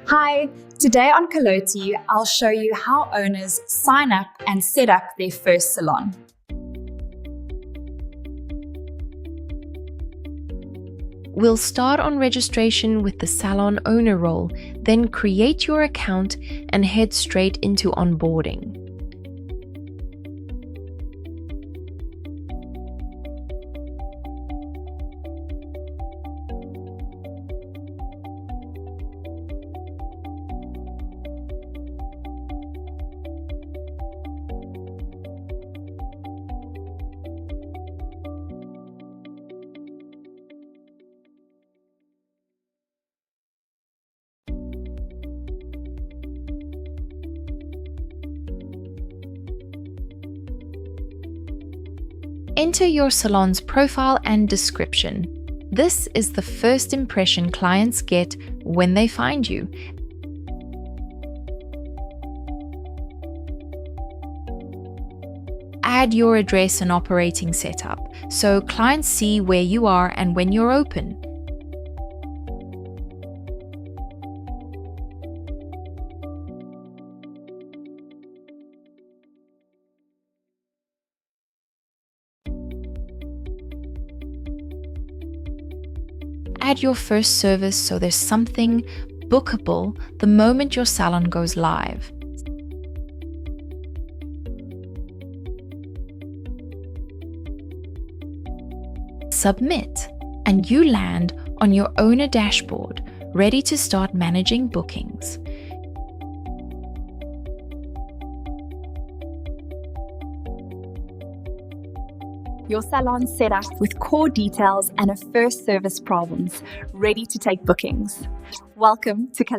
Hi, today on Caloti, I'll show you how owners sign up and set up their first salon. We'll start on registration with the salon owner role, then create your account and head straight into onboarding. Enter your salon's profile and description. This is the first impression clients get when they find you. Add your address and operating setup so clients see where you are and when you're open. Add your first service so there's something bookable the moment your salon goes live. Submit, and you land on your owner dashboard, ready to start managing bookings. Your salon set up with core details and a first service problems, ready to take bookings. Welcome to Caloti.